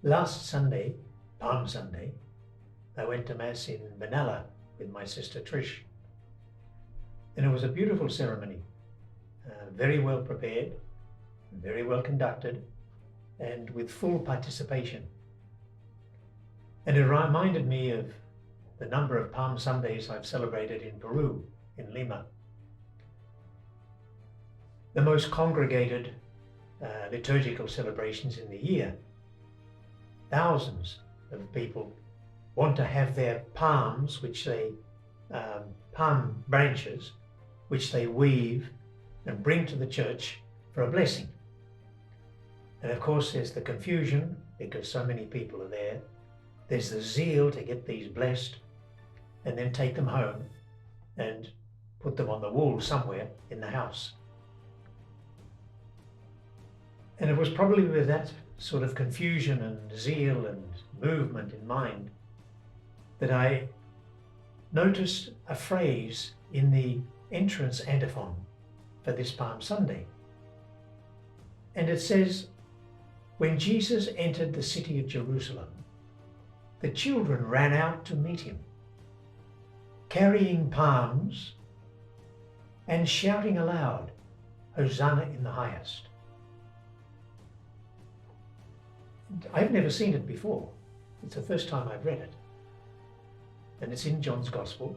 Last Sunday, Palm Sunday, I went to Mass in Benalla with my sister Trish. And it was a beautiful ceremony, very well prepared, very well conducted, and with full participation. And it reminded me of the number of Palm Sundays I've celebrated in Peru, in Lima. The most congregated liturgical celebrations in the year. Thousands of people want to have their palms, palm branches, which they weave and bring to the church for a blessing. And of course there's the confusion because so many people are there. There's the zeal to get these blessed and then take them home and put them on the wall somewhere in the house. And it was probably with that sort of confusion and zeal and movement in mind that I noticed a phrase in the entrance antiphon for this Palm Sunday. And it says, "When Jesus entered the city of Jerusalem, the children ran out to meet him, carrying palms and shouting aloud, 'Hosanna in the highest.'" I've never seen it before. It's the first time I've read it. And it's in John's Gospel.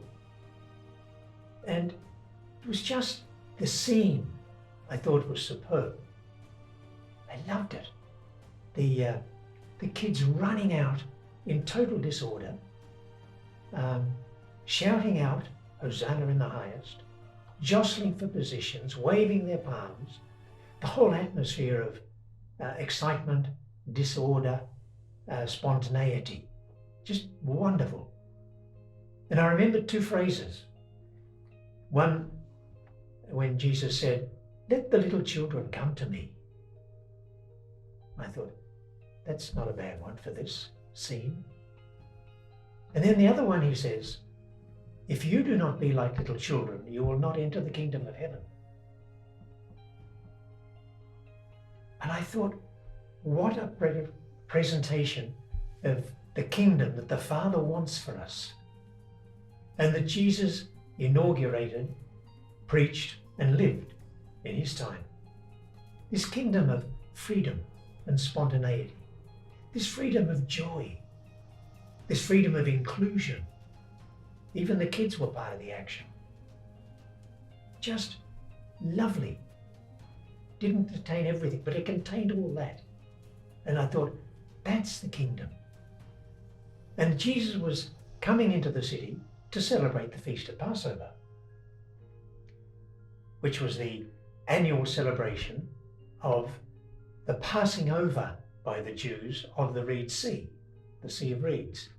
And it was just the scene I thought was superb. I loved it. The kids running out in total disorder, shouting out, "Hosanna in the highest," jostling for positions, waving their palms, the whole atmosphere of excitement, disorder, spontaneity. Just wonderful. And I remembered two phrases. One, when Jesus said, "Let the little children come to me." I thought, that's not a bad one for this scene. And then the other one he says, "If you do not be like little children, you will not enter the kingdom of heaven." And I thought, what a presentation of the kingdom that the Father wants for us and that Jesus inaugurated, preached and lived in his time. This kingdom of freedom and spontaneity, this freedom of joy, this freedom of inclusion. Even the kids were part of the action. Just lovely. Didn't contain everything, but it contained all that. And I thought, that's the kingdom. And Jesus was coming into the city to celebrate the Feast of Passover, which was the annual celebration of the passing over by the Jews of the Reed Sea, the Sea of Reeds,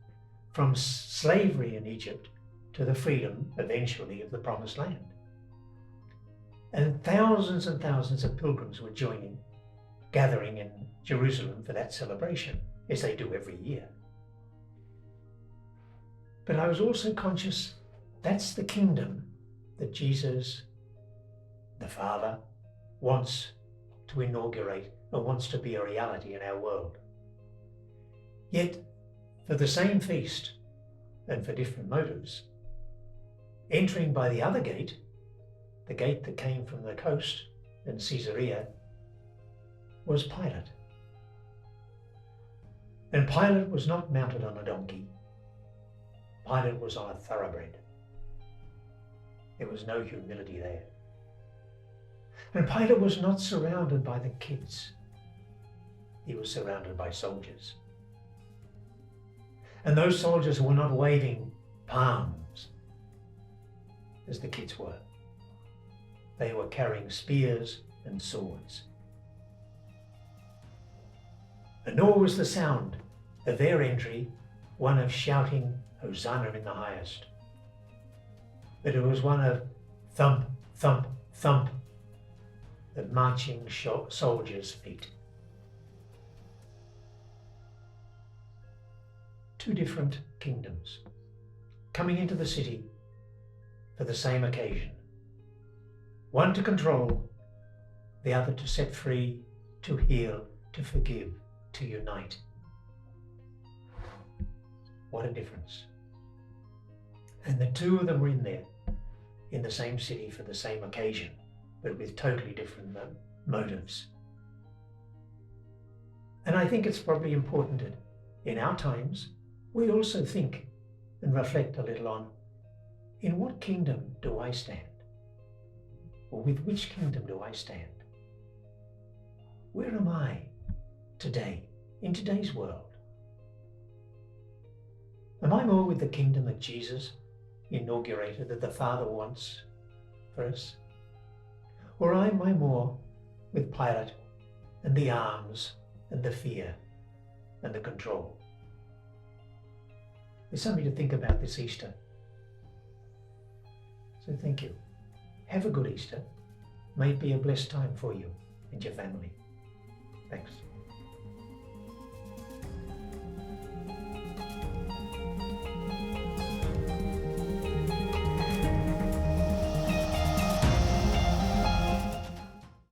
from slavery in Egypt to the freedom, eventually, of the Promised Land. And thousands of pilgrims were gathering in Jerusalem for that celebration, as they do every year. But I was also conscious that's the kingdom that Jesus, the Father, wants to inaugurate and wants to be a reality in our world. Yet, for the same feast, and for different motives, entering by the other gate, the gate that came from the coast in Caesarea, was Pilate. And Pilate was not mounted on a donkey. Pilate was on a thoroughbred. There was no humility there. And Pilate was not surrounded by the kids. He was surrounded by soldiers. And those soldiers were not waving palms as the kids were. They were carrying spears and swords. And nor was the sound of their entry one of shouting, "Hosanna in the highest." But it was one of thump, thump, thump of marching soldiers' feet. Two different kingdoms coming into the city for the same occasion. One to control, the other to set free, to heal, to forgive, to unite. What a difference. And the two of them were in there, in the same city for the same occasion, but with totally different motives. And I think it's probably important that in our times, we also think and reflect a little on, in what kingdom do I stand? Or with which kingdom do I stand? Where am I today, in today's world? Am I more with the kingdom that Jesus inaugurated, that the Father wants for us? Or am I more with Pilate and the arms and the fear and the control? There's something to think about this Easter. So thank you. Have a good Easter. May it be a blessed time for you and your family. Thanks.